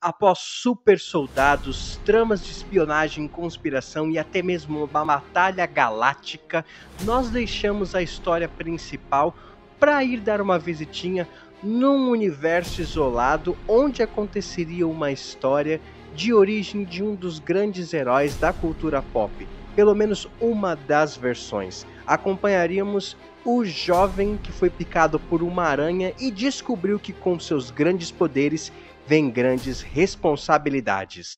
Após super soldados, tramas de espionagem, conspiração e até mesmo uma batalha galáctica, nós deixamos a história principal para ir dar uma visitinha num universo isolado onde aconteceria uma história de origem de um dos grandes heróis da cultura pop, pelo menos uma das versões. Acompanharíamos o jovem que foi picado por uma aranha e descobriu que com seus grandes poderes vem grandes responsabilidades.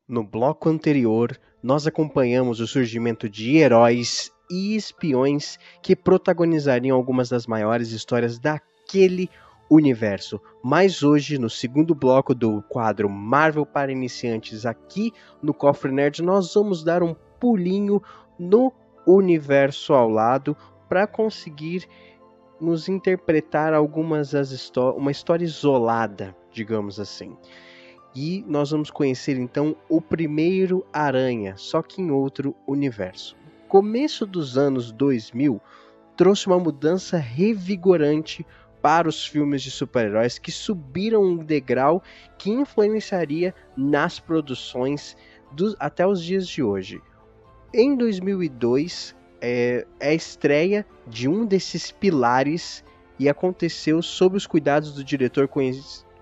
No bloco anterior, nós acompanhamos o surgimento de heróis e espiões que protagonizariam algumas das maiores histórias daquele universo. Mas hoje, no segundo bloco do quadro Marvel para Iniciantes, aqui no Cofre Nerd, nós vamos dar um pulinho no universo ao lado para conseguir nos interpretar algumas das uma história isolada, digamos assim. E nós vamos conhecer então o primeiro Aranha, só que em outro universo. O começo dos anos 2000 trouxe uma mudança revigorante para os filmes de super-heróis que subiram um degrau que influenciaria nas produções até os dias de hoje. Em 2002, a estreia de um desses pilares e aconteceu sob os cuidados do diretor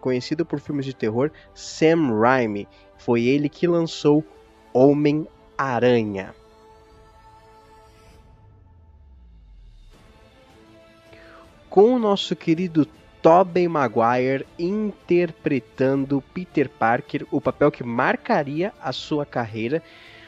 conhecido por filmes de terror, Sam Raimi. Foi ele que lançou Homem-Aranha. Com o nosso querido Tobey Maguire interpretando Peter Parker, o papel que marcaria a sua carreira.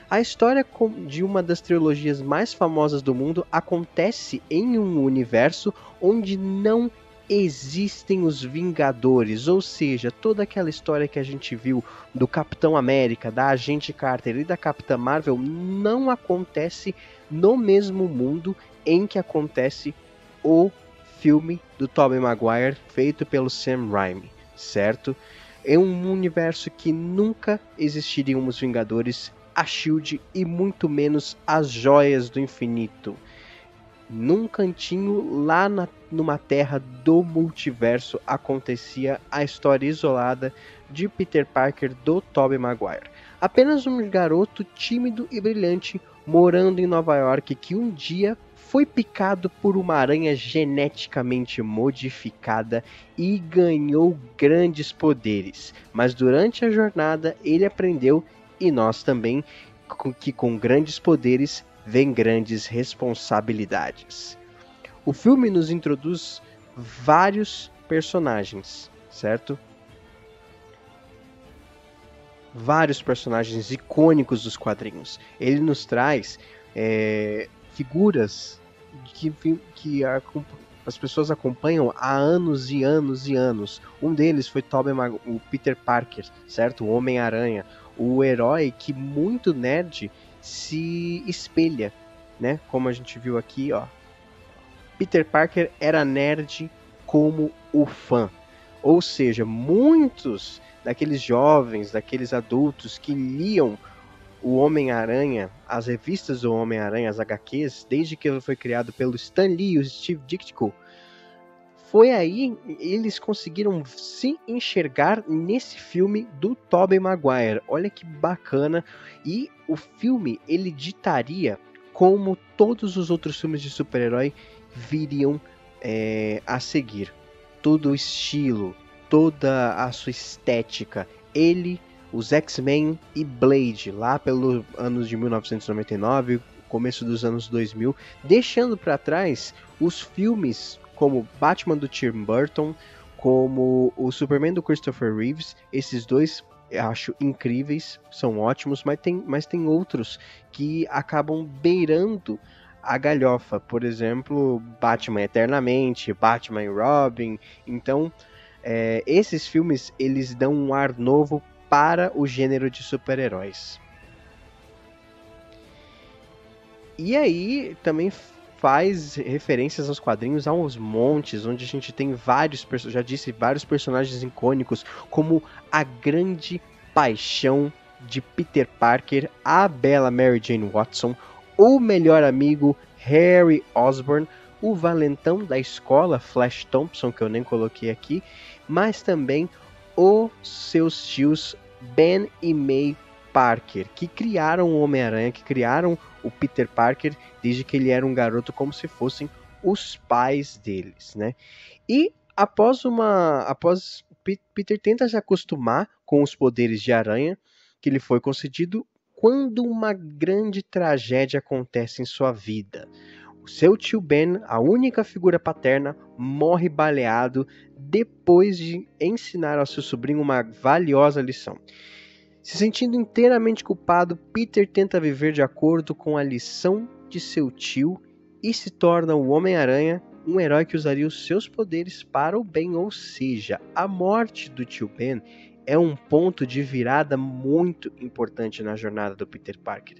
A história de uma das trilogias mais famosas do mundo acontece em um universo onde não existem os Vingadores, ou seja, toda aquela história que a gente viu do Capitão América, da Agente Carter e da Capitã Marvel não acontece no mesmo mundo em que acontece o filme do Tobey Maguire feito pelo Sam Raimi, certo? É um universo que nunca existiriam os Vingadores, a SHIELD e muito menos as Joias do Infinito. Num cantinho lá numa terra do multiverso acontecia a história isolada de Peter Parker do Tobey Maguire. Apenas um garoto tímido e brilhante morando em Nova York que um dia foi picado por uma aranha geneticamente modificada e ganhou grandes poderes. Mas durante a jornada ele aprendeu, e nós também, que com grandes poderes vem grandes responsabilidades. O filme nos introduz vários personagens, certo? Vários personagens icônicos dos quadrinhos. Ele nos traz figuras que as pessoas acompanham há anos e anos e anos. Um deles foi o Peter Parker, certo? O Homem-Aranha, o herói que muito nerd se espelha, né? Como a gente viu aqui, ó. Peter Parker era nerd como o fã. Ou seja, muitos daqueles jovens, daqueles adultos que liam o Homem-Aranha, as revistas do Homem-Aranha, as HQs, desde que ele foi criado pelo Stan Lee e o Steve Ditko, foi aí eles conseguiram se enxergar nesse filme do Tobey Maguire. Olha que bacana. E o filme, ele ditaria como todos os outros filmes de super-herói viriam a seguir. Todo o estilo, toda a sua estética. Os X-Men e Blade, lá pelos anos de 1999, começo dos anos 2000, deixando para trás os filmes como Batman do Tim Burton, como o Superman do Christopher Reeves. Esses dois eu acho incríveis, são ótimos, mas tem outros que acabam beirando a galhofa. Por exemplo, Batman Eternamente, Batman e Robin. Então, esses filmes eles dão um ar novo para o gênero de super-heróis. E aí também faz referências aos quadrinhos aos montes, onde a gente tem vários personagens icônicos, como a grande paixão de Peter Parker, a bela Mary Jane Watson, o melhor amigo Harry Osborn, o valentão da escola Flash Thompson, que eu nem coloquei aqui, mas também os seus tios Ben e May Parker, que criaram o Homem-Aranha, que criaram o Peter Parker desde que ele era um garoto, como se fossem os pais deles, né? E após Peter tenta se acostumar com os poderes de aranha que lhe foi concedido, quando uma grande tragédia acontece em sua vida. O seu tio Ben, a única figura paterna, morre baleado depois de ensinar ao seu sobrinho uma valiosa lição. Se sentindo inteiramente culpado, Peter tenta viver de acordo com a lição de seu tio e se torna o Homem-Aranha, um herói que usaria os seus poderes para o bem, ou seja, a morte do tio Ben é um ponto de virada muito importante na jornada do Peter Parker.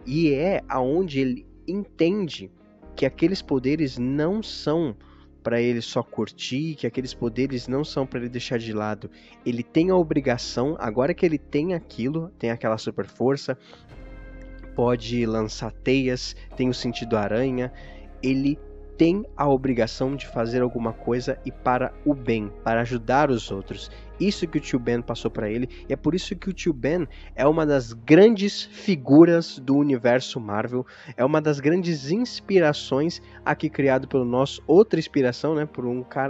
E é aonde ele entende que aqueles poderes não são para ele só curtir, que aqueles poderes não são para ele deixar de lado. Ele tem a obrigação, agora que ele tem aquilo, tem aquela super força, pode lançar teias, tem o sentido aranha, ele tem a obrigação de fazer alguma coisa e para o bem, para ajudar os outros. Isso que o tio Ben passou para ele, e é por isso que o tio Ben é uma das grandes figuras do universo Marvel, é uma das grandes inspirações aqui criado pelo nosso, outra inspiração, né, por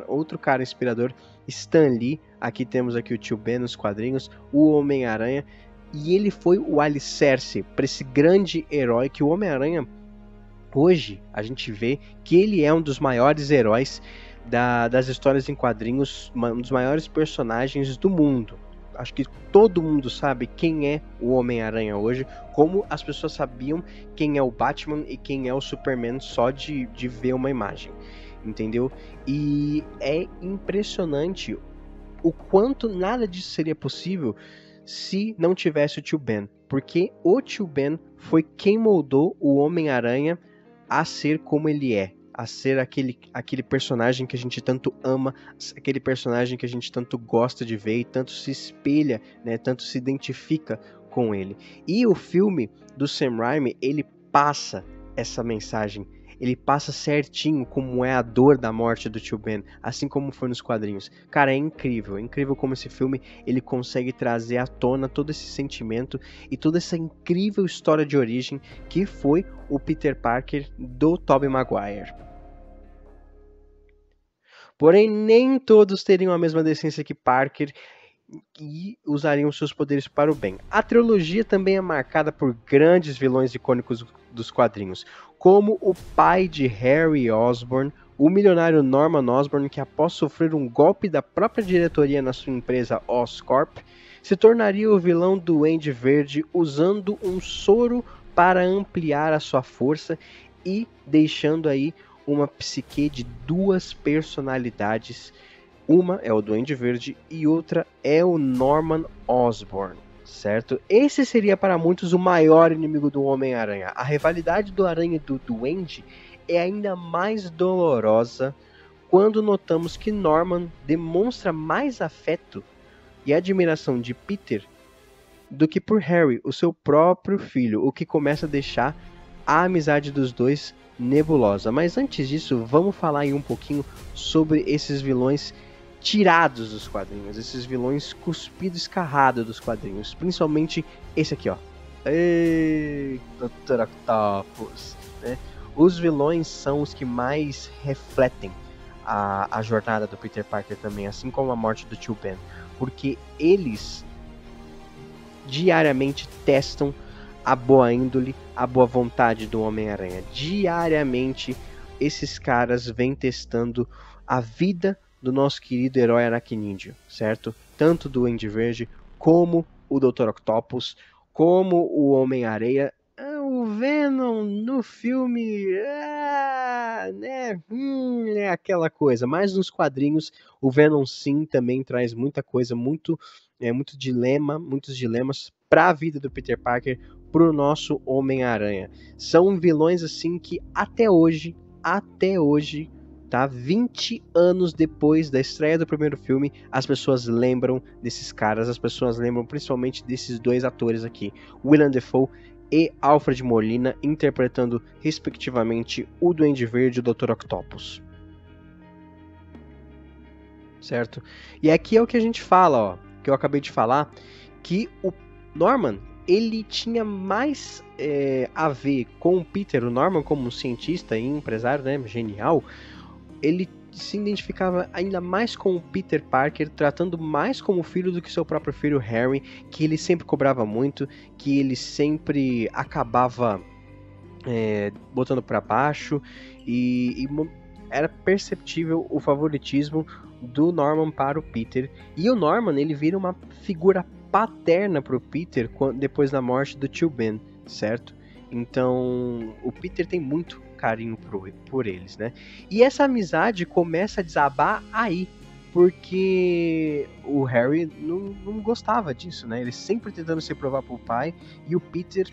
outro cara inspirador, Stan Lee. Aqui temos aqui o tio Ben nos quadrinhos, o Homem-Aranha, e ele foi o alicerce para esse grande herói que o Homem-Aranha, hoje a gente vê que ele é um dos maiores heróis das histórias em quadrinhos, um dos maiores personagens do mundo. Acho que todo mundo sabe quem é o Homem-Aranha hoje, como as pessoas sabiam quem é o Batman e quem é o Superman só de ver uma imagem, entendeu? E é impressionante o quanto nada disso seria possível se não tivesse o tio Ben, porque o tio Ben foi quem moldou o Homem-Aranha a ser como ele é, a ser aquele personagem que a gente tanto ama, aquele personagem que a gente tanto gosta de ver e tanto se espelha, né, tanto se identifica com ele. E o filme do Sam Raimi, ele passa essa mensagem, ele passa certinho como é a dor da morte do tio Ben, assim como foi nos quadrinhos. Cara, é incrível como esse filme ele consegue trazer à tona todo esse sentimento e toda essa incrível história de origem que foi o Peter Parker do Tobey Maguire. Porém, nem todos teriam a mesma decência que Parker e usariam seus poderes para o bem. A trilogia também é marcada por grandes vilões icônicos dos quadrinhos, como o pai de Harry Osborn, o milionário Norman Osborn, que após sofrer um golpe da própria diretoria na sua empresa Oscorp, se tornaria o vilão do Duende Verde usando um soro para ampliar a sua força e deixando aí uma psique de duas personalidades. Uma é o Duende Verde e outra é o Norman Osborn, certo? Esse seria para muitos o maior inimigo do Homem-Aranha. A rivalidade do Aranha e do Duende é ainda mais dolorosa quando notamos que Norman demonstra mais afeto e admiração de Peter do que por Harry, o seu próprio filho, o que começa a deixar a amizade dos dois nebulosa. Mas antes disso, vamos falar aí um pouquinho sobre esses vilões tirados dos quadrinhos, esses vilões cuspidos, escarrados dos quadrinhos, principalmente esse aqui, ó. Eita, Dr. Octopus, né? Os vilões são os que mais refletem a jornada do Peter Parker também, assim como a morte do tio Ben, porque eles diariamente testam a boa índole, a boa vontade do Homem-Aranha. Diariamente esses caras vêm testando a vida do nosso querido herói aracnídeo, certo? Tanto do Duende Verde, como o Dr. Octopus, como o Homem-Areia. O Venom no filme, né? É aquela coisa. Mas nos quadrinhos, o Venom sim também traz muita coisa, muitos dilemas para a vida do Peter Parker, pro nosso Homem-Aranha. São vilões assim que até hoje, tá? 20 anos depois da estreia do primeiro filme, as pessoas lembram desses caras, as pessoas lembram principalmente desses dois atores aqui. Willem Dafoe e Alfred Molina interpretando respectivamente o Duende Verde e o Dr. Octopus. Certo? E aqui é o que a gente fala, ó, que eu acabei de falar, que o Norman, ele tinha mais a ver com o Peter. O Norman, como um cientista e empresário, né, genial, ele se identificava ainda mais com o Peter Parker, tratando mais como filho do que seu próprio filho Harry, que ele sempre cobrava muito, que ele sempre acabava botando para baixo, e era perceptível o favoritismo do Norman para o Peter. E o Norman, ele vira uma figura paterna para o Peter depois da morte do tio Ben, certo? Então, o Peter tem muito carinho por eles, né? E essa amizade começa a desabar aí, porque o Harry não gostava disso, né? Ele sempre tentando se provar pro pai, e o Peter,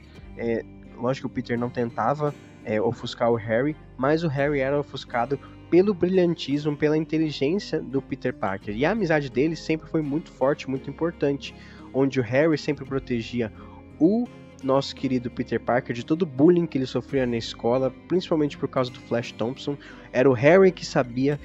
lógico que o Peter não tentava ofuscar o Harry, mas o Harry era ofuscado pelo brilhantismo, pela inteligência do Peter Parker. E a amizade deles sempre foi muito forte, muito importante, onde o Harry sempre protegia o nosso querido Peter Parker de todo o bullying que ele sofria na escola, principalmente por causa do Flash Thompson. Era o Harry que sabia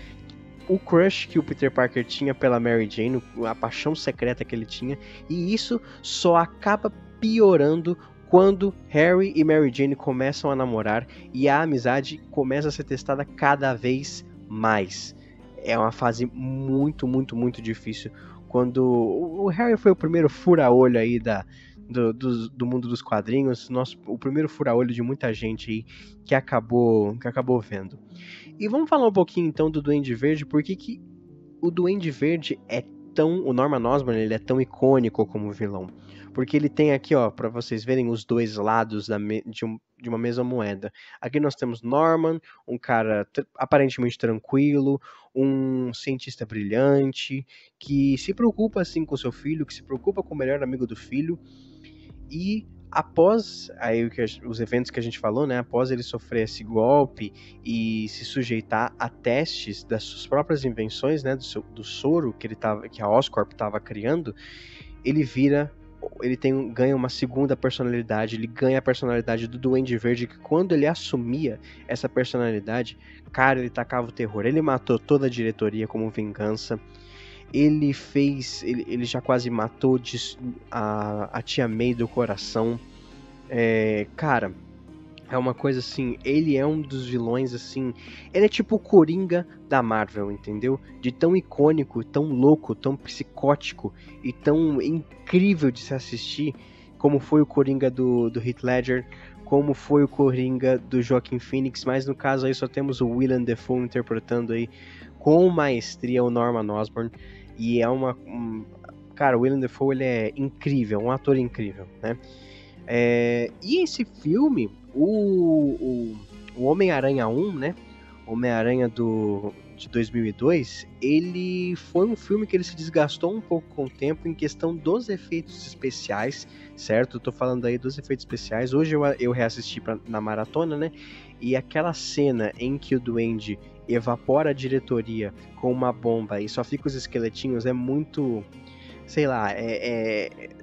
o crush que o Peter Parker tinha pela Mary Jane, a paixão secreta que ele tinha, e isso só acaba piorando quando Harry e Mary Jane começam a namorar e a amizade começa a ser testada cada vez mais. É uma fase muito, muito, muito difícil. Quando o Harry foi o primeiro fura-olho aí do mundo dos quadrinhos, o primeiro fura-olho de muita gente aí que acabou vendo. E vamos falar um pouquinho então do Duende Verde, porque que o Duende Verde é tão... O Norman Osborn, ele é tão icônico como vilão. Porque ele tem aqui, ó, para vocês verem os dois lados de uma mesma moeda. Aqui nós temos Norman, um cara aparentemente tranquilo, um cientista brilhante, que se preocupa assim com seu filho, que se preocupa com o melhor amigo do filho, e após aí os eventos que a gente falou, né, após ele sofrer esse golpe e se sujeitar a testes das suas próprias invenções, né, do soro que a Oscorp estava criando, ele ganha uma segunda personalidade, ele ganha a personalidade do Duende Verde, que quando ele assumia essa personalidade, cara, ele tacava o terror. Ele matou toda a diretoria como vingança. Ele já quase matou a tia May do coração. Cara, é uma coisa assim, ele é um dos vilões assim, ele é tipo o Coringa da Marvel, entendeu? De tão icônico, tão louco, tão psicótico e tão incrível de se assistir, como foi o Coringa do Heath Ledger, como foi o Coringa do Joaquin Phoenix, mas no caso aí só temos o Willem Dafoe interpretando aí com maestria o Norman Osborn, e cara, o Willem Dafoe, ele é incrível, um ator incrível, né? E esse filme, o Homem-Aranha 1, né? Homem-Aranha de 2002, ele foi um filme que ele se desgastou um pouco com o tempo em questão dos efeitos especiais, certo? Eu tô falando aí dos efeitos especiais. Hoje eu reassisti na maratona, né? E aquela cena em que o Duende evapora a diretoria com uma bomba e só fica os esqueletinhos é muito... Sei lá,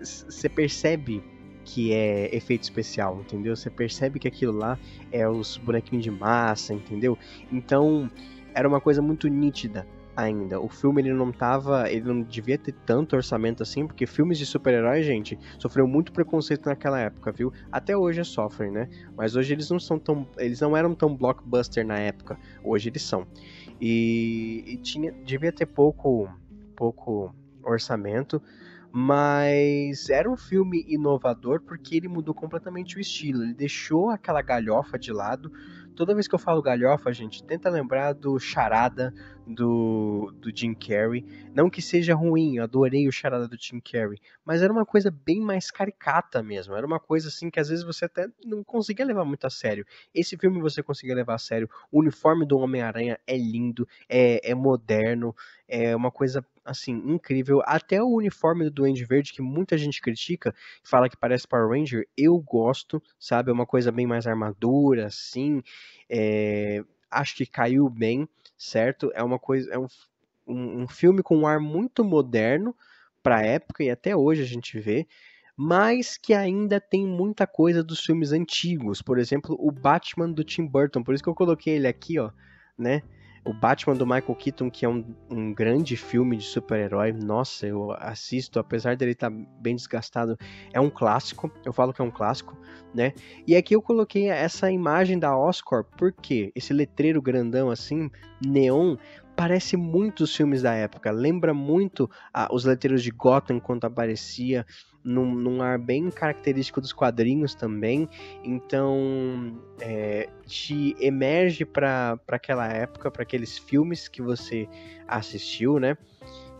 você percebe que é efeito especial, entendeu? Você percebe que aquilo lá é os bonequinhos de massa, entendeu? Então, era uma coisa muito nítida ainda. O filme, ele não devia ter tanto orçamento assim, porque filmes de super-herói, gente, sofreu muito preconceito naquela época, viu? Até hoje sofrem, né? Mas hoje eles não eram tão blockbuster na época. Hoje eles são. E devia ter pouco orçamento, mas era um filme inovador porque ele mudou completamente o estilo. Ele deixou aquela galhofa de lado. Toda vez que eu falo galhofa, gente, tenta lembrar do Charada do Jim Carrey. Não que seja ruim, eu adorei o Charada do Jim Carrey, mas era uma coisa bem mais caricata mesmo. Era uma coisa assim que às vezes você até não conseguia levar muito a sério. Esse filme você conseguia levar a sério. O uniforme do Homem-Aranha é lindo, é moderno, é uma coisa assim incrível. Até o uniforme do Duende Verde, que muita gente critica, fala que parece Power Ranger, eu gosto, sabe? É uma coisa bem mais armadura, assim. Acho que caiu bem, certo? É um filme com um ar muito moderno para a época, e até hoje a gente vê. mas que ainda tem muita coisa dos filmes antigos. Por exemplo, o Batman do Tim Burton, por isso que eu coloquei ele aqui, ó, né? O Batman do Michael Keaton, que é um grande filme de super-herói. Nossa, eu assisto, apesar dele estar bem desgastado, é um clássico. Eu falo que é um clássico, né? E aqui eu coloquei essa imagem da Oscorp, porque esse letreiro grandão assim, neon, parece muito os filmes da época. Lembra muito os letreiros de Gotham quando aparecia, num ar bem característico dos quadrinhos também. Então, te emerge para aquela época, para aqueles filmes que você assistiu, né?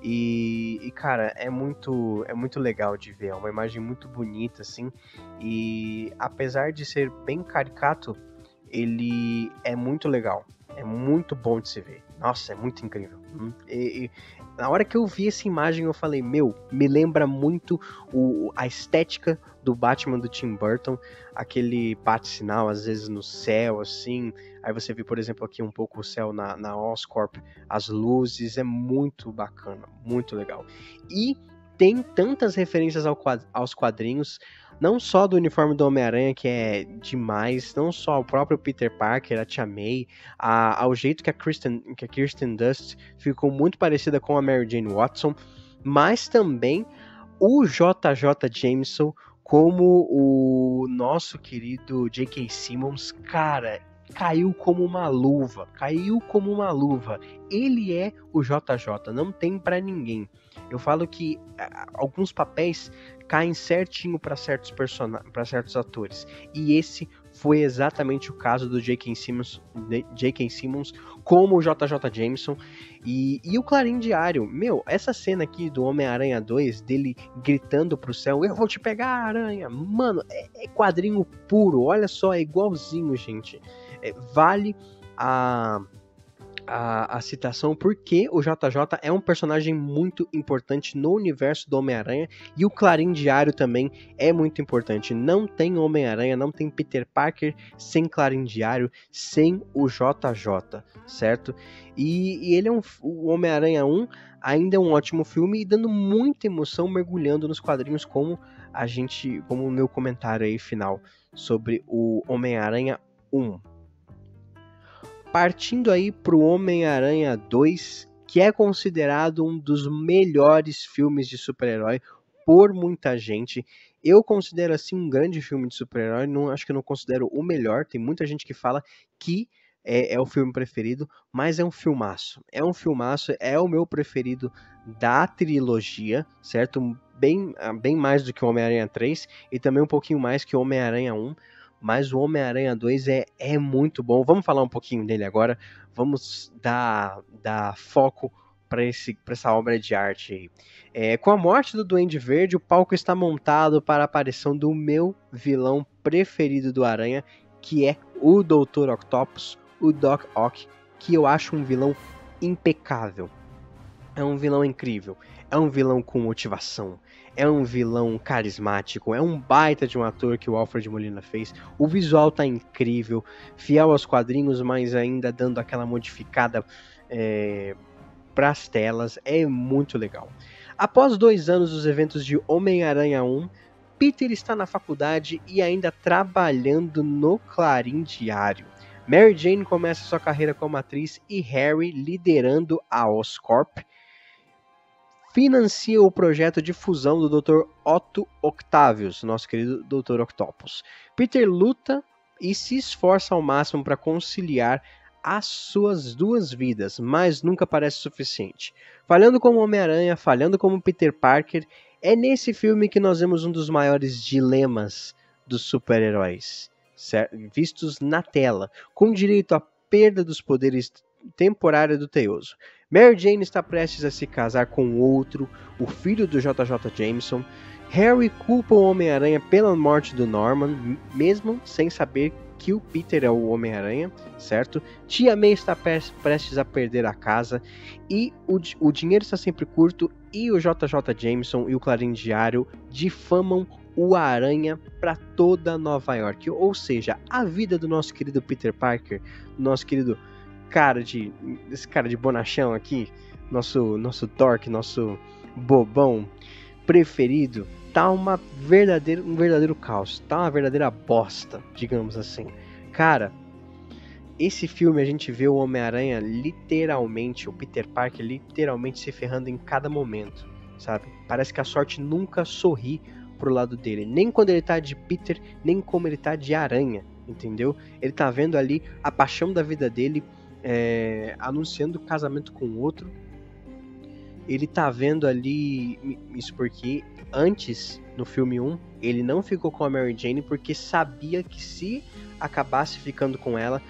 E, cara, é muito legal de ver, é uma imagem muito bonita, assim, e apesar de ser bem caricato, ele é muito legal, é muito bom de se ver, nossa, é muito incrível. Na hora que eu vi essa imagem eu falei, meu, me lembra muito a estética do Batman do Tim Burton, aquele bate-sinal às vezes no céu, assim, aí você vê, por exemplo, aqui um pouco o céu na Oscorp, as luzes, é muito bacana, muito legal. E tem tantas referências aos quadrinhos, não só do uniforme do Homem-Aranha, que é demais, não só o próprio Peter Parker, a Tia May, ao jeito que a Kirsten Dunst ficou muito parecida com a Mary Jane Watson, mas também o JJ Jameson como o nosso querido J.K. Simmons, cara, caiu como uma luva. Ele é o JJ, não tem pra ninguém. Eu falo que alguns papéis caem certinho para certos atores. E esse foi exatamente o caso do J.K. Simmons como o JJ Jameson. E o Clarim Diário, meu, essa cena aqui do Homem-Aranha 2, dele gritando pro céu, eu vou te pegar, aranha, mano, é quadrinho puro, olha só, é igualzinho, gente. Vale a citação porque o JJ é um personagem muito importante no universo do Homem-Aranha e o Clarim Diário também é muito importante. Não tem Homem-Aranha, não tem Peter Parker sem Clarim Diário, sem o JJ, certo? E ele o Homem-Aranha 1 ainda é um ótimo filme e dando muita emoção mergulhando nos quadrinhos como o meu comentário aí final sobre o Homem-Aranha 1. Partindo aí pro Homem-Aranha 2, que é considerado um dos melhores filmes de super-herói por muita gente. Eu considero assim um grande filme de super-herói, acho que eu não considero o melhor, tem muita gente que fala que é o filme preferido, mas é um filmaço. É o meu preferido da trilogia, certo? Bem mais do que o Homem-Aranha 3 e também um pouquinho mais que o Homem-Aranha 1. Mas o Homem-Aranha 2 é muito bom. Vamos falar um pouquinho dele agora. Vamos dar foco para essa obra de arte aí. Com a morte do Duende Verde, o palco está montado para a aparição do meu vilão preferido do Aranha, que é o Dr. Octopus, o Doc Ock, que eu acho um vilão impecável. É um vilão incrível. É um vilão com motivação. É um vilão carismático. É um baita de um ator que o Alfred Molina fez. O visual tá incrível. Fiel aos quadrinhos, mas ainda dando aquela modificada pras telas. É muito legal. Após 2 anos dos eventos de Homem-Aranha 1, Peter está na faculdade e ainda trabalhando no Clarim Diário. Mary Jane começa sua carreira como atriz e Harry, liderando a Oscorp, financia o projeto de fusão do Dr. Otto Octavius, nosso querido Dr. Octopus. Peter luta e se esforça ao máximo para conciliar as suas duas vidas, mas nunca parece suficiente. Falhando como Homem-Aranha, falhando como Peter Parker, é nesse filme que nós vemos um dos maiores dilemas dos super-heróis, vistos na tela, com direito à perda dos poderes temporária do Teioso. Mary Jane está prestes a se casar com outro, o filho do JJ Jameson. Harry culpa o Homem-Aranha pela morte do Norman, mesmo sem saber que o Peter é o Homem-Aranha, certo? Tia May está prestes a perder a casa e o dinheiro está sempre curto e o JJ Jameson e o Clarim Diário difamam o Aranha para toda Nova York. Ou seja, a vida do nosso querido Peter Parker, nosso querido esse cara de bonachão aqui, nosso dork, nosso bobão, preferido, tá um verdadeiro caos, tá uma verdadeira bosta, digamos assim. Cara, esse filme a gente vê o Homem-Aranha literalmente, o Peter Parker literalmente se ferrando em cada momento, sabe? Parece que a sorte nunca sorri pro lado dele, nem quando ele tá de Peter, nem como ele tá de Aranha, entendeu? Ele tá vendo ali a paixão da vida dele, anunciando o casamento com outro. Ele tá vendo ali, isso porque antes, no filme 1, ele não ficou com a Mary Jane porque sabia que se acabasse ficando com ela,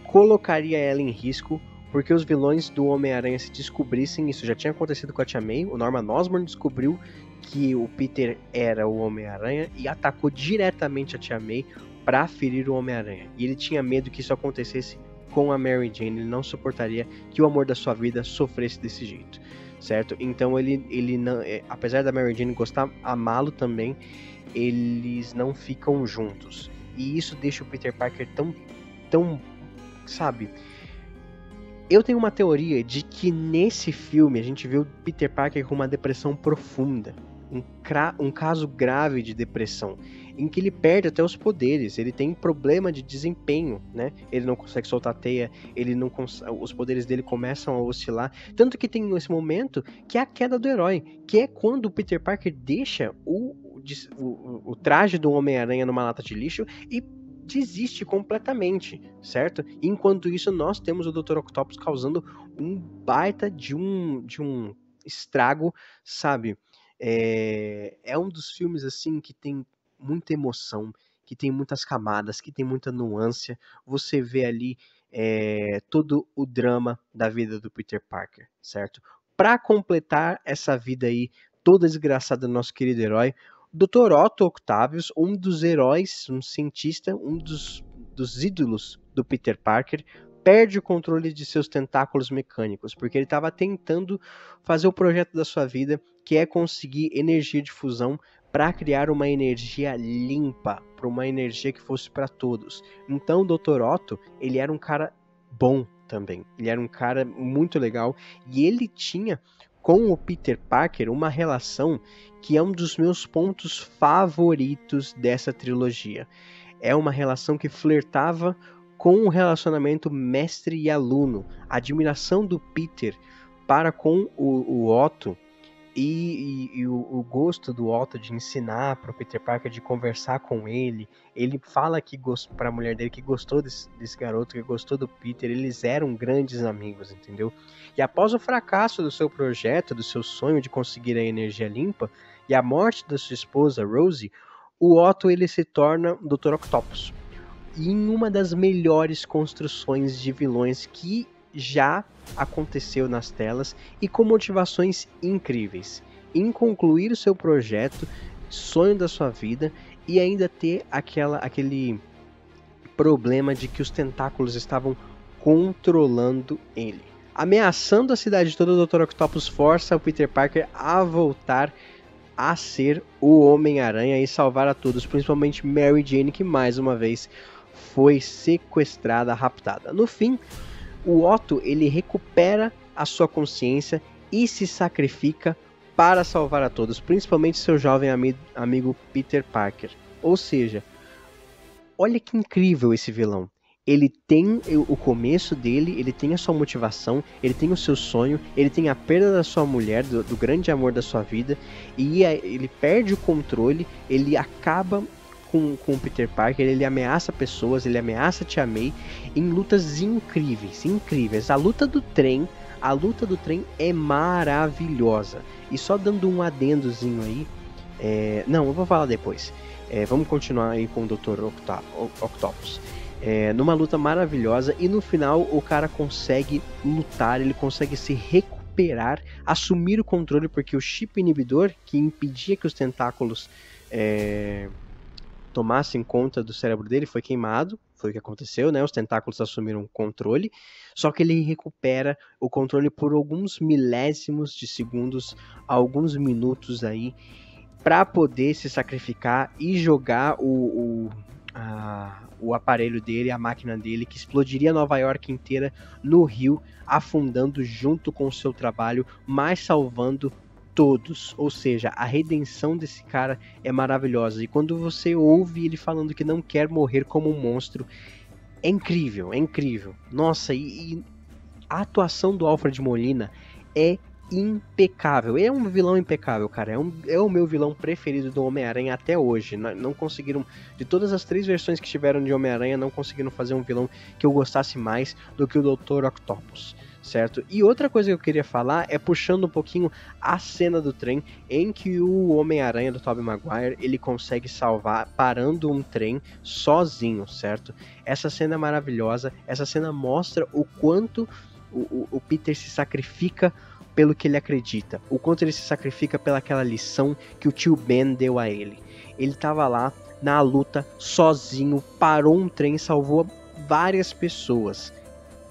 colocaria ela em risco, porque os vilões do Homem-Aranha se descobrissem, isso já tinha acontecido com a Tia May, o Norman Osborn descobriu que o Peter era o Homem-Aranha e atacou diretamente a Tia May para ferir o Homem-Aranha. E ele tinha medo que isso acontecesse com a Mary Jane, ele não suportaria que o amor da sua vida sofresse desse jeito, certo? Então ele não, apesar da Mary Jane gostar, amá-lo também, eles não ficam juntos. E isso deixa o Peter Parker tão, sabe? Eu tenho uma teoria de que nesse filme a gente vê o Peter Parker com uma depressão profunda, um caso grave de depressão, em que ele perde até os poderes, ele tem problema de desempenho, né? Ele não consegue soltar teia, os poderes dele começam a oscilar, tanto que tem esse momento que é a queda do herói, que é quando o Peter Parker deixa o traje do Homem-Aranha numa lata de lixo e desiste completamente, certo? Enquanto isso, nós temos o Dr. Octopus causando um baita de um estrago, sabe? É um dos filmes, assim, que tem muita emoção, que tem muitas camadas, que tem muita nuance. Você vê ali todo o drama da vida do Peter Parker, certo? Para completar essa vida aí, toda desgraçada do nosso querido herói, Dr. Otto Octavius, um dos heróis, um cientista, um dos ídolos do Peter Parker, perde o controle de seus tentáculos mecânicos, porque ele estava tentando fazer o projeto da sua vida, que é conseguir energia de fusão para criar uma energia limpa, para uma energia que fosse para todos. Então o Dr. Otto, ele era um cara bom também, ele era um cara muito legal, e ele tinha com o Peter Parker uma relação que é um dos meus pontos favoritos dessa trilogia. É uma relação que flertava com o relacionamento mestre e aluno, a admiração do Peter para com o Otto e o gosto do Otto de ensinar para o Peter Parker, de conversar com ele. Ele fala que para a mulher dele que gostou desse garoto, que gostou do Peter, eles eram grandes amigos, entendeu? E após o fracasso do seu projeto, do seu sonho de conseguir a energia limpa e a morte da sua esposa Rosie, o Otto ele se torna o Dr. Octopus. E em uma das melhores construções de vilões que já aconteceu nas telas e com motivações incríveis em concluir o seu projeto, sonho da sua vida, e ainda ter aquele problema de que os tentáculos estavam controlando ele, ameaçando a cidade toda. O Dr. Octopus força o Peter Parker a voltar a ser o Homem-Aranha e salvar a todos, principalmente Mary Jane, que mais uma vez foi sequestrada, raptada. No fim, o Otto ele recupera a sua consciência e se sacrifica para salvar a todos, principalmente seu jovem amigo Peter Parker. Ou seja, olha que incrível esse vilão. Ele tem o começo dele, ele tem a sua motivação, ele tem o seu sonho, ele tem a perda da sua mulher, do grande amor da sua vida, e ele perde o controle, ele acaba com o Peter Parker, ele ameaça pessoas, ele ameaça a Tia May em lutas incríveis. A luta do trem é maravilhosa. E só dando um adendozinho aí, não, eu vou falar depois. Vamos continuar aí com o Dr. Octopus. Numa luta maravilhosa, e no final o cara consegue lutar, ele consegue se recuperar, assumir o controle, porque o chip inibidor que impedia que os tentáculos tomassem conta do cérebro dele foi queimado, foi o que aconteceu, né? Os tentáculos assumiram o controle, só que ele recupera o controle por alguns milésimos de segundos, alguns minutos aí, para poder se sacrificar e jogar o aparelho dele, a máquina dele, que explodiria Nova York inteira, no rio, afundando junto com o seu trabalho, mas salvando todos, ou seja, a redenção desse cara é maravilhosa, e quando você ouve ele falando que não quer morrer como um monstro, é incrível, é incrível. Nossa, e a atuação do Alfred Molina é impecável, é um vilão impecável, cara, é o meu vilão preferido do Homem-Aranha até hoje. Não conseguiram, de todas as 3 versões que tiveram de Homem-Aranha, não conseguiram fazer um vilão que eu gostasse mais do que o Dr. Octopus, certo? E outra coisa que eu queria falar é puxando um pouquinho a cena do trem, em que o Homem-Aranha do Tobey Maguire, ele consegue salvar parando um trem sozinho, certo? Essa cena é maravilhosa, essa cena mostra o quanto o Peter se sacrifica pelo que ele acredita, o quanto ele se sacrifica pelaquela lição que o tio Ben deu a ele. Ele tava lá na luta sozinho, parou um trem, salvou várias pessoas.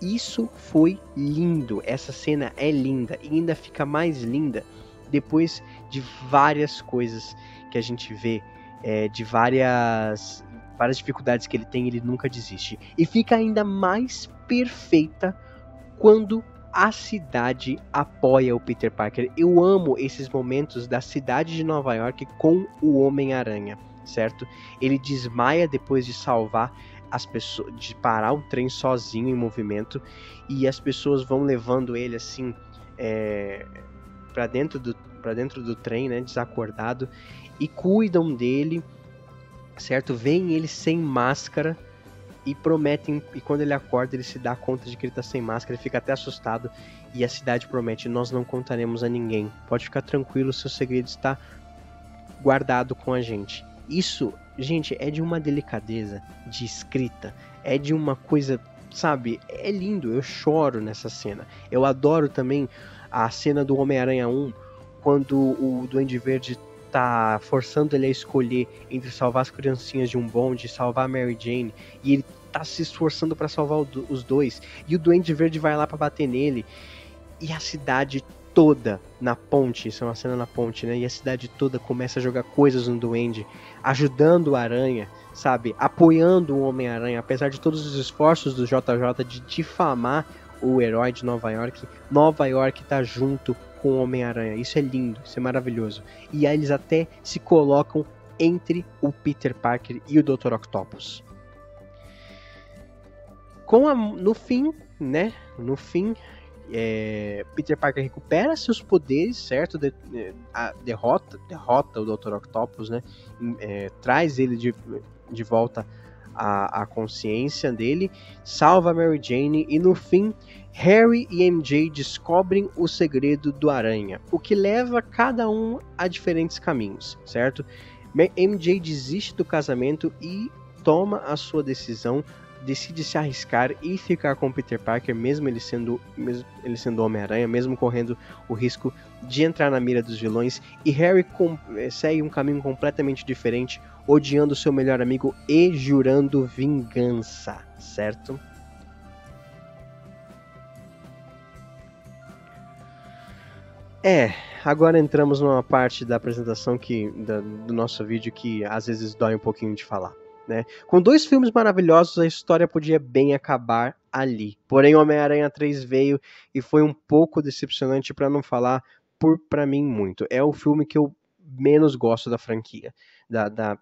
Isso foi lindo, essa cena é linda, e ainda fica mais linda depois de várias coisas que a gente vê, de várias dificuldades que ele tem, ele nunca desiste. E fica ainda mais perfeita quando a cidade apoia o Peter Parker. Eu amo esses momentos da cidade de Nova York com o Homem-Aranha, certo? Ele desmaia depois de salvar as pessoas, de parar o trem sozinho em movimento, e as pessoas vão levando ele assim para dentro do trem, né, desacordado, e cuidam dele, certo? Veem ele sem máscara e prometem, e quando ele acorda ele se dá conta de que ele tá sem máscara, ele fica até assustado, e a cidade promete: nós não contaremos a ninguém, pode ficar tranquilo, seu segredo está guardado com a gente. Isso, gente, é de uma delicadeza de escrita, é de uma coisa, sabe, é lindo, eu choro nessa cena. Eu adoro também a cena do Homem-Aranha 1, quando o Duende Verde tá forçando ele a escolher entre salvar as criancinhas de um bonde e salvar a Mary Jane, e ele tá se esforçando para salvar os dois, e o Duende Verde vai lá para bater nele, e a cidade toda na ponte, isso é uma cena na ponte, né? E a cidade toda começa a jogar coisas no Duende, ajudando o Aranha, sabe? Apoiando o Homem-Aranha, apesar de todos os esforços do JJ de difamar o herói de Nova York. Nova York tá junto com o Homem-Aranha. Isso é lindo, isso é maravilhoso. E aí eles até se colocam entre o Peter Parker e o Dr. Octopus. No fim, Peter Parker recupera seus poderes, certo? Derrota o Dr. Octopus, né? Traz ele de volta a consciência dele, salva a Mary Jane, e no fim Harry e MJ descobrem o segredo do Aranha, o que leva cada um a diferentes caminhos, certo? MJ desiste do casamento e toma a sua decisão, decide se arriscar e ficar com Peter Parker, mesmo ele sendo Homem-Aranha, mesmo correndo o risco de entrar na mira dos vilões. E Harry segue um caminho completamente diferente, odiando seu melhor amigo e jurando vingança, certo? Agora entramos numa parte da apresentação do nosso vídeo que às vezes dói um pouquinho de falar. Né? Com 2 filmes maravilhosos, a história podia bem acabar ali. Porém, Homem-Aranha 3 veio e foi um pouco decepcionante, para não falar para mim muito. É o filme que eu menos gosto da franquia, da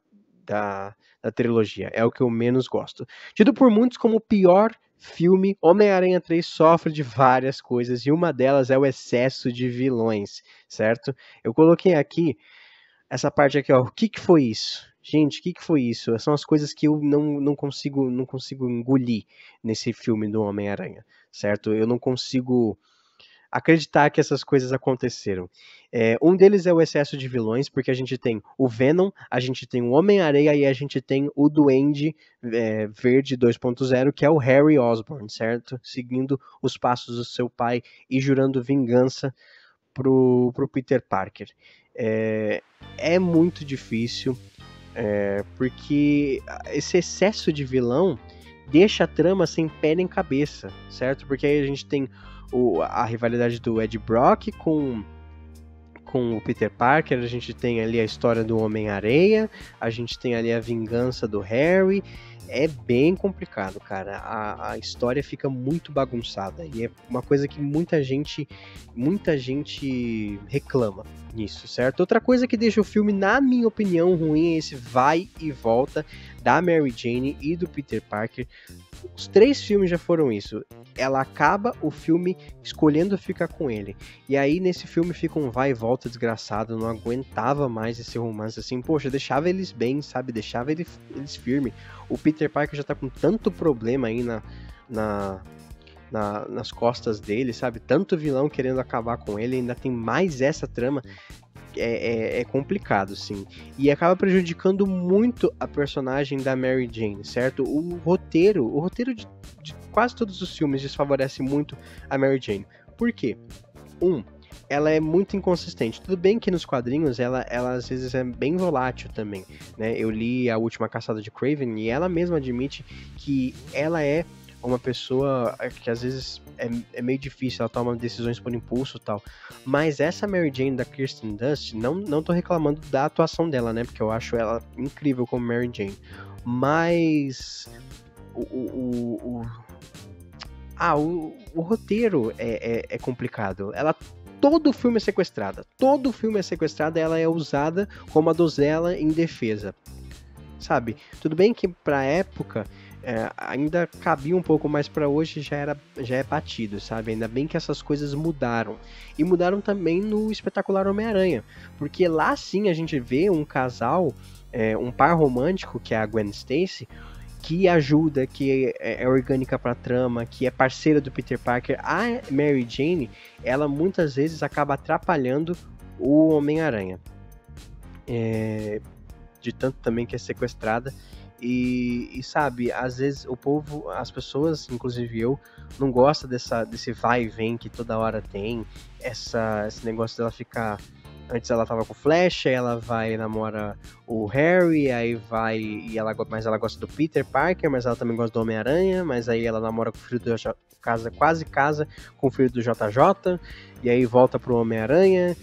trilogia. É o que eu menos gosto. Tido por muitos como o pior filme, Homem-Aranha 3 sofre de várias coisas, e uma delas é o excesso de vilões, certo? Eu coloquei aqui essa parte aqui, ó. O que foi isso? Gente, o que foi isso? São as coisas que eu não consigo engolir nesse filme do Homem-Aranha, certo? Eu não consigo acreditar que essas coisas aconteceram. Um deles é o excesso de vilões, porque a gente tem o Venom, a gente tem o Homem-Areia e a gente tem o Duende Verde 2.0, que é o Harry Osborn, certo? Seguindo os passos do seu pai e jurando vingança pro Peter Parker. É muito difícil, porque esse excesso de vilão deixa a trama sem pé nem cabeça, certo? Porque aí a gente tem a rivalidade do Ed Brock com com o Peter Parker, a gente tem ali a história do Homem-Areia, a gente tem ali a vingança do Harry. É bem complicado, cara. A história fica muito bagunçada. E é uma coisa que muita gente reclama nisso, certo? Outra coisa que deixa o filme, na minha opinião, ruim é esse vai e volta da Mary Jane e do Peter Parker. Os 3 filmes já foram isso. Ela acaba o filme escolhendo ficar com ele. E aí nesse filme fica um vai e volta desgraçado. Eu não aguentava mais esse romance assim. Poxa, deixava eles bem, sabe? Deixava eles firmes. O Peter Parker já tá com tanto problema aí nas costas dele, sabe? Tanto vilão querendo acabar com ele. Ainda tem mais essa trama. É complicado, sim. E acaba prejudicando muito a personagem da Mary Jane, certo? O roteiro de quase todos os filmes desfavorece muito a Mary Jane. Por quê? Ela é muito inconsistente. Tudo bem que nos quadrinhos ela às vezes é bem volátil também, né? Eu li A Última Caçada de Kraven e ela mesma admite que ela é uma pessoa que às vezes é meio difícil, ela toma decisões por impulso e tal. Mas essa Mary Jane da Kirsten Dunst, não tô reclamando da atuação dela, né? Porque eu acho ela incrível como Mary Jane. Mas o roteiro é complicado. Todo filme é sequestrada. Todo filme é sequestrada, ela é usada como a donzela em defesa. Sabe? Tudo bem que pra época ainda cabia um pouco, mas pra hoje já é batido, sabe? Ainda bem que essas coisas mudaram. E mudaram também no Espetacular Homem-Aranha. Porque lá sim a gente vê um casal, um par romântico, que é a Gwen Stacy, que ajuda, que é orgânica pra trama, que é parceira do Peter Parker. A Mary Jane, ela muitas vezes acaba atrapalhando o Homem-Aranha. De tanto também que é sequestrada. E sabe, às vezes o povo, as pessoas, inclusive eu, não gosta desse vai e vem que toda hora tem. Esse negócio dela ficar... Antes ela tava com o Flash, aí ela vai e namora o Harry, aí vai mas ela gosta do Peter Parker, mas ela também gosta do Homem-Aranha, mas aí ela namora com o filho do quase casa com o filho do JJ, e aí volta pro Homem-Aranha,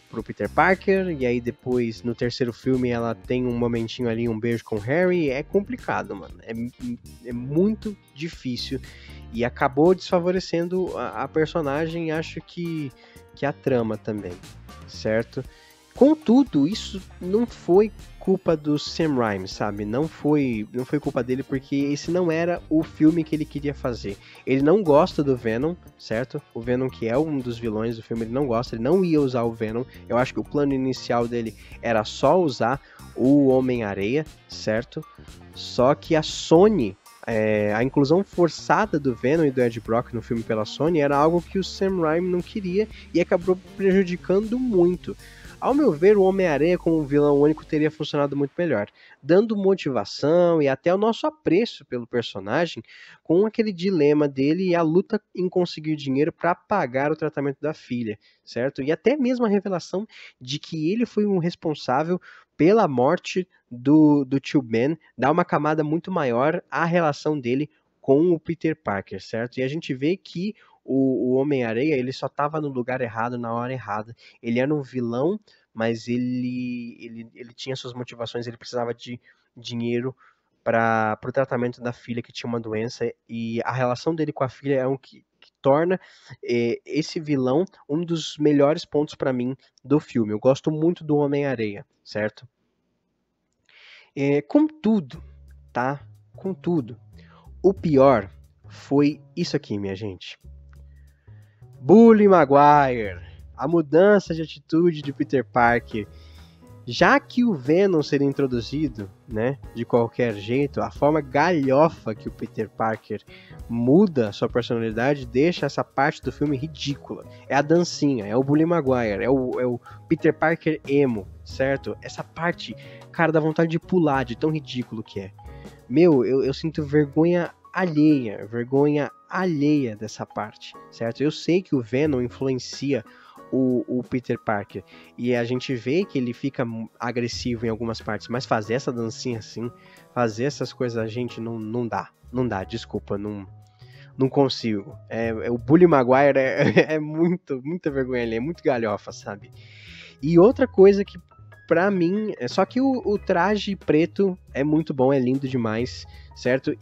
pro Peter Parker, e aí depois no terceiro filme ela tem um momentinho ali, um beijo com o Harry. É complicado, mano, é muito difícil, e acabou desfavorecendo a personagem, acho que a trama também, certo? Contudo, isso não foi culpa do Sam Raimi, sabe? Não foi culpa dele, porque esse não era o filme que ele queria fazer. Ele não gosta do Venom, certo? O Venom, que é um dos vilões do filme, ele não gosta, ele não ia usar o Venom. Eu acho que o plano inicial dele era só usar o Homem-Areia, certo? Só que a Sony... a inclusão forçada do Venom e do Ed Brock no filme pela Sony era algo que o Sam Raimi não queria e acabou prejudicando muito. Ao meu ver, o Homem-Aranha como vilão único teria funcionado muito melhor, dando motivação e até o nosso apreço pelo personagem, com aquele dilema dele e a luta em conseguir dinheiro para pagar o tratamento da filha, certo? E até mesmo a revelação de que ele foi um responsável pela morte do tio Ben, dá uma camada muito maior à relação dele com o Peter Parker, certo? E a gente vê que o Homem-Aranha, ele só estava no lugar errado, na hora errada. Ele era um vilão, mas ele tinha suas motivações, ele precisava de dinheiro para o tratamento da filha que tinha uma doença, e a relação dele com a filha é um que torna esse vilão um dos melhores pontos para mim do filme. Eu gosto muito do Homem-Aranha, certo? Contudo, tá? Contudo, o pior foi isso aqui, minha gente. Bully Maguire, a mudança de atitude de Peter Parker. Já que o Venom seria introduzido, né, de qualquer jeito, a forma galhofa que o Peter Parker muda sua personalidade deixa essa parte do filme ridícula. É a dancinha, é o Bully Maguire, é o Peter Parker emo, certo? Essa parte, cara, dá vontade de pular, de tão ridículo que é. Meu, eu sinto vergonha alheia dessa parte, certo? Eu sei que o Venom influencia o Peter Parker, e a gente vê que ele fica agressivo em algumas partes, mas fazer essa dancinha assim, fazer essas coisas, a gente não dá, desculpa, não. não consigo. O Bully Maguire é muita vergonha ali, é muito galhofa, sabe? E outra coisa que, pra mim, só que o traje preto é muito bom, é lindo demais, certo?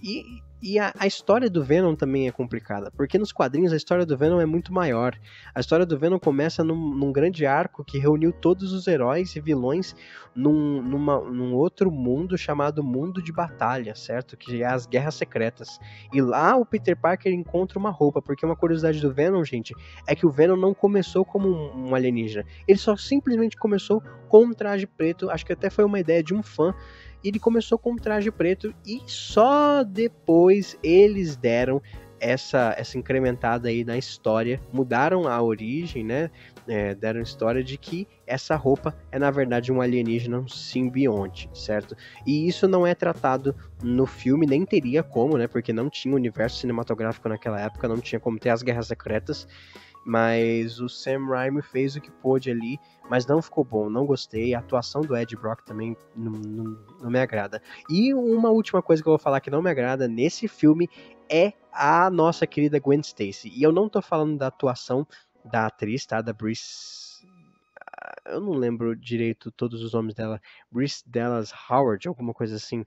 E a história do Venom também é complicada, porque nos quadrinhos a história do Venom é muito maior. A história do Venom começa num grande arco que reuniu todos os heróis e vilões num outro mundo chamado Mundo de Batalha, certo? Que é as Guerras Secretas. E lá o Peter Parker encontra uma roupa, porque uma curiosidade do Venom, gente, é que o Venom não começou como um alienígena. Ele só simplesmente começou com um traje preto, acho que até foi uma ideia de um fã. Ele começou com um traje preto e só depois eles deram essa incrementada aí na história, mudaram a origem, né? Deram a história de que essa roupa é na verdade um alienígena, um simbionte, certo? E isso não é tratado no filme, nem teria como, né? Porque não tinha universo cinematográfico naquela época, não tinha como ter as Guerras Secretas. Mas o Sam Raimi fez o que pôde ali, mas não ficou bom, não gostei. A atuação do Ed Brock também não me agrada. E uma última coisa que eu vou falar que não me agrada nesse filme é a nossa querida Gwen Stacy. E eu não tô falando da atuação da atriz, tá? Da Brice... Eu não lembro direito todos os nomes dela. Brice Dallas Howard, alguma coisa assim.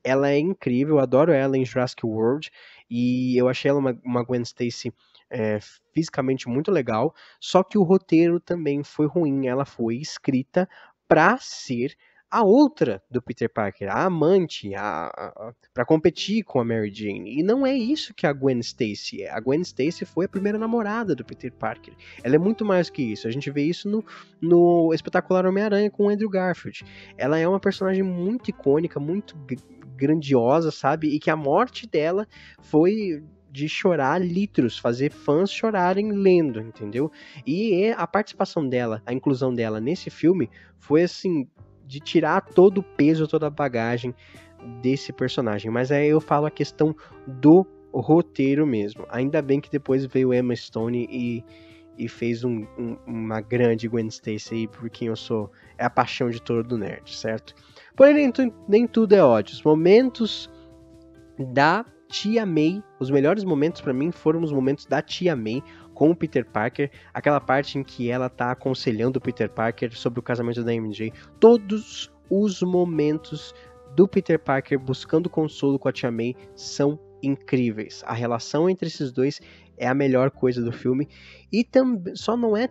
Ela é incrível, eu adoro ela em Jurassic World. E eu achei ela uma Gwen Stacy é, fisicamente muito legal, só que o roteiro também foi ruim. Ela foi escrita para ser a outra do Peter Parker, a amante, para competir com a Mary Jane. E não é isso que a Gwen Stacy é. A Gwen Stacy foi a primeira namorada do Peter Parker. Ela é muito mais que isso. A gente vê isso no Espetacular Homem-Aranha com o Andrew Garfield. Ela é uma personagem muito icônica, muito grandiosa, sabe? E que a morte dela foi de chorar litros, fazer fãs chorarem lendo, entendeu? E a participação dela, a inclusão dela nesse filme foi assim, de tirar todo o peso, toda a bagagem desse personagem. Mas aí eu falo a questão do roteiro mesmo. Ainda bem que depois veio Emma Stone e fez uma grande Gwen Stacy aí, por quem eu sou. É a paixão de todo nerd, certo? Porém, nem tudo é ódio. Os momentos da Tia May, os melhores momentos pra mim foram os momentos da Tia May com o Peter Parker, aquela parte em que ela tá aconselhando o Peter Parker sobre o casamento da MJ. Todos os momentos do Peter Parker buscando consolo com a Tia May são incríveis. A relação entre esses dois é a melhor coisa do filme e só não é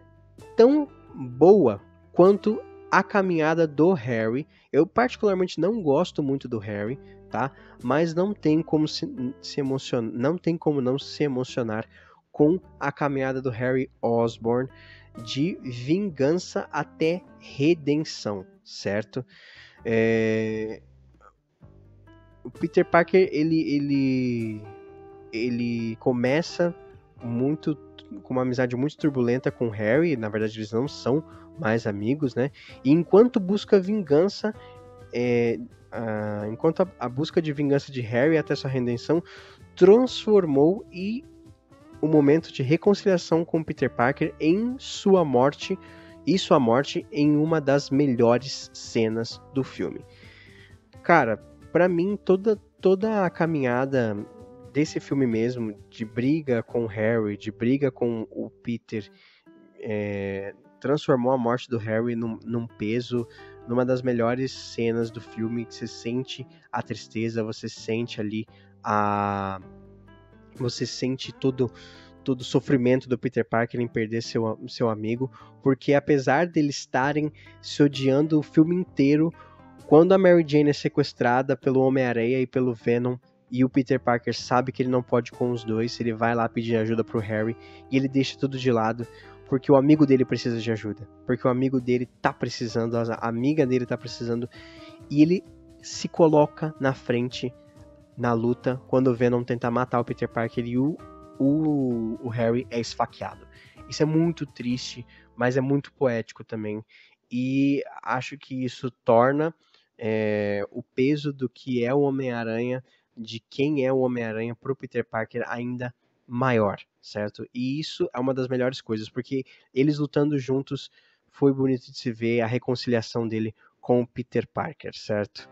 tão boa quanto a caminhada do Harry. Eu particularmente não gosto muito do Harry, tá? Mas não tem como se emocionar, não tem como não se emocionar com a caminhada do Harry Osborn de vingança até redenção, certo? O Peter Parker ele começa muito com uma amizade muito turbulenta com o Harry. Na verdade eles não são mais amigos, né? E enquanto busca vingança, enquanto a busca de vingança de Harry até sua redenção transformou o momento de reconciliação com Peter Parker em sua morte em uma das melhores cenas do filme. Cara, pra mim toda a caminhada desse filme mesmo, de briga com o Harry, de briga com o Peter, transformou a morte do Harry num peso, numa das melhores cenas do filme, que você sente a tristeza, você sente ali você sente todo o sofrimento do Peter Parker em perder seu amigo, porque apesar deles estarem se odiando o filme inteiro, quando a Mary Jane é sequestrada pelo Homem-Aranha e pelo Venom, e o Peter Parker sabe que ele não pode com os dois, ele vai lá pedir ajuda pro Harry, e ele deixa tudo de lado, porque o amigo dele precisa de ajuda, porque o amigo dele tá precisando, a amiga dele tá precisando, e ele se coloca na frente na luta quando o Venom tenta matar o Peter Parker e o Harry é esfaqueado. Isso é muito triste, mas é muito poético também, e acho que isso torna o peso do que é o Homem-Aranha, de quem é o Homem-Aranha pro Peter Parker ainda maior, certo? E isso é uma das melhores coisas, porque eles lutando juntos foi bonito de se ver a reconciliação dele com o Peter Parker, certo?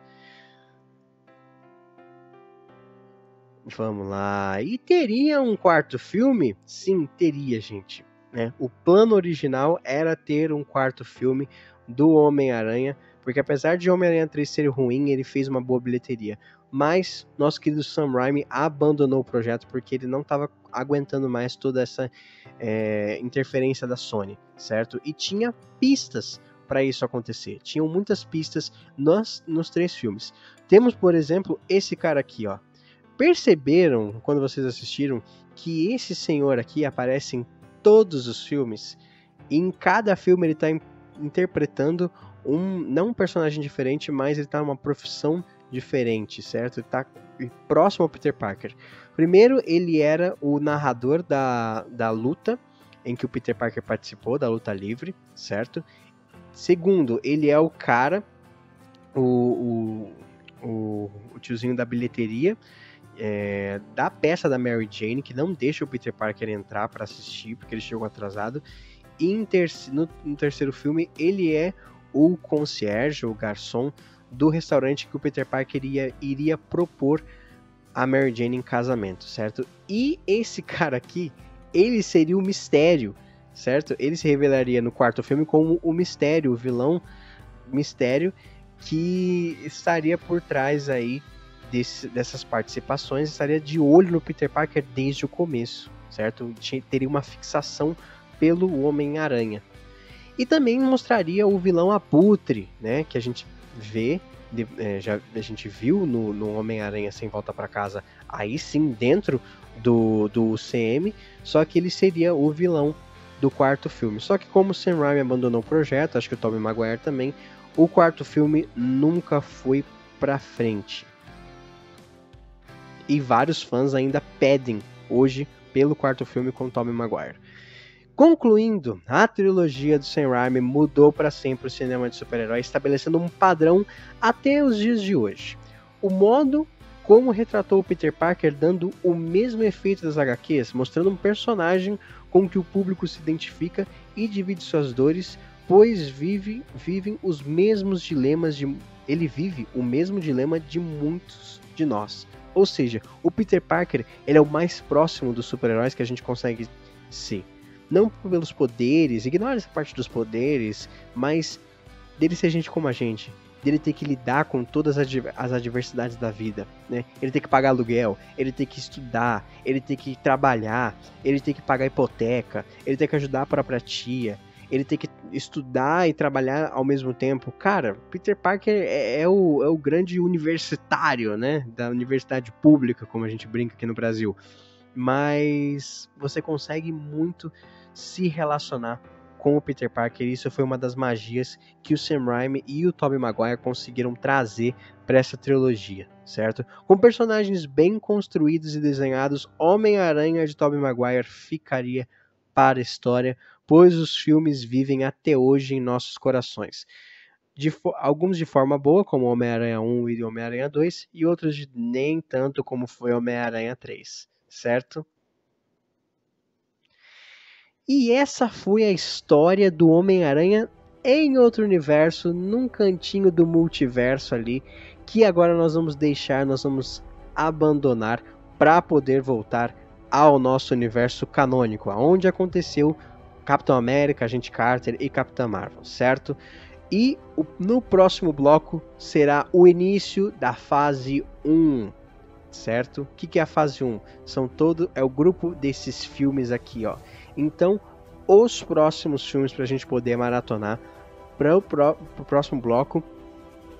Vamos lá. E teria um quarto filme? Sim, teria, gente. Né? O plano original era ter um quarto filme do Homem-Aranha, porque apesar de Homem-Aranha 3 ser ruim, ele fez uma boa bilheteria. Mas nosso querido Sam Raimi abandonou o projeto porque ele não estava aguentando mais toda essa interferência da Sony, certo? E tinha pistas para isso acontecer. Tinham muitas pistas nos 3 filmes. Temos, por exemplo, esse cara aqui, ó. Perceberam, quando vocês assistiram, que esse senhor aqui aparece em todos os filmes? E em cada filme ele está interpretando não um personagem diferente, mas ele está numa profissão diferente, certo? Ele está próximo ao Peter Parker. Primeiro, ele era o narrador da luta em que o Peter Parker participou, da luta livre, certo? Segundo, ele é o cara, o tiozinho da bilheteria, da peça da Mary Jane, que não deixa o Peter Parker entrar para assistir, porque ele chegou atrasado. E no terceiro filme, ele é o concierge, o garçom, do restaurante que o Peter Parker iria propor a Mary Jane em casamento, certo? E esse cara aqui, ele seria o Mistério, certo? Ele se revelaria no quarto filme como o Mistério, o vilão Mistério, que estaria por trás aí dessas participações, estaria de olho no Peter Parker desde o começo, certo? Teria uma fixação pelo Homem-Aranha. E também mostraria o vilão Abutre, né? Que a gente vê, a gente viu no Homem-Aranha Sem Volta para Casa, aí sim, dentro do UCM, só que ele seria o vilão do quarto filme. Só que como o Sam Raimi abandonou o projeto, acho que o Tobey Maguire também, o quarto filme nunca foi pra frente. E vários fãs ainda pedem hoje pelo quarto filme com Tobey Maguire. Concluindo, a trilogia do Sam Raimi mudou para sempre o cinema de super-heróis, estabelecendo um padrão até os dias de hoje. O modo como retratou o Peter Parker dando o mesmo efeito das HQs, mostrando um personagem com que o público se identifica e divide suas dores, pois vivem os mesmos dilemas ele vive o mesmo dilema de muitos de nós. Ou seja, o Peter Parker, ele é o mais próximo dos super-heróis que a gente consegue ser. Não pelos poderes, ignora essa parte dos poderes, mas dele ser gente como a gente, dele ter que lidar com todas as adversidades da vida, né? Ele ter que pagar aluguel, ele ter que estudar, ele ter que trabalhar, ele ter que pagar hipoteca, ele ter que ajudar a própria tia, ele ter que estudar e trabalhar ao mesmo tempo. Cara, Peter Parker é o grande universitário, né? Da universidade pública, como a gente brinca aqui no Brasil. Mas você consegue muito se relacionar com o Peter Parker, e isso foi uma das magias que o Sam Raimi e o Tobey Maguire conseguiram trazer para essa trilogia, certo? Com personagens bem construídos e desenhados, Homem-Aranha de Tobey Maguire ficaria para a história, pois os filmes vivem até hoje em nossos corações. Alguns de forma boa, como Homem-Aranha 1 e Homem-Aranha 2, e outros nem tanto como foi Homem-Aranha 3, certo? E essa foi a história do Homem-Aranha em outro universo, num cantinho do multiverso ali, que agora nós vamos abandonar para poder voltar ao nosso universo canônico, onde aconteceu Capitão América, Agente Carter e Capitã Marvel, certo? E no próximo bloco será o início da fase 1, certo? O que é a fase 1? É o grupo desses filmes aqui, ó. Então, os próximos filmes para a gente poder maratonar para o próximo bloco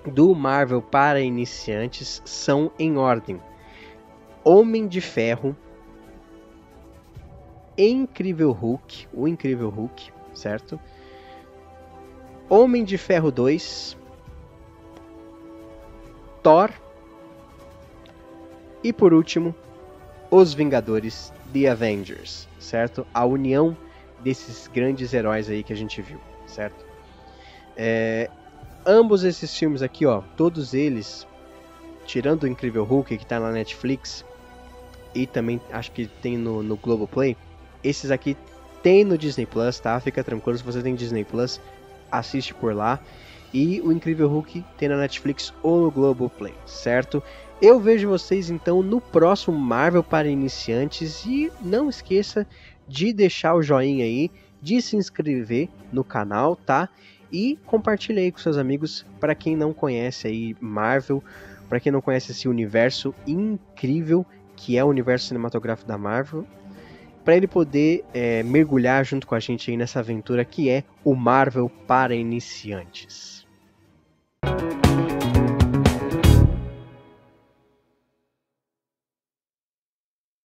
do Marvel para iniciantes são em ordem: Homem de Ferro, o Incrível Hulk, certo? Homem de Ferro 2, Thor e por último, Os Vingadores, The Avengers, certo? A união desses grandes heróis aí que a gente viu, certo? Ambos esses filmes aqui, ó, todos eles, tirando o Incrível Hulk que tá na Netflix e também acho que tem no Globoplay, esses aqui tem no Disney Plus, tá? Fica tranquilo, se você tem Disney Plus, assiste por lá. E o Incrível Hulk tem na Netflix ou no Globoplay, certo? Eu vejo vocês então no próximo Marvel para iniciantes e não esqueça de deixar o joinha aí, de se inscrever no canal, tá? E compartilhe aí com seus amigos para quem não conhece aí Marvel, para quem não conhece esse universo incrível que é o universo cinematográfico da Marvel, para ele poder mergulhar junto com a gente aí nessa aventura que é o Marvel para iniciantes.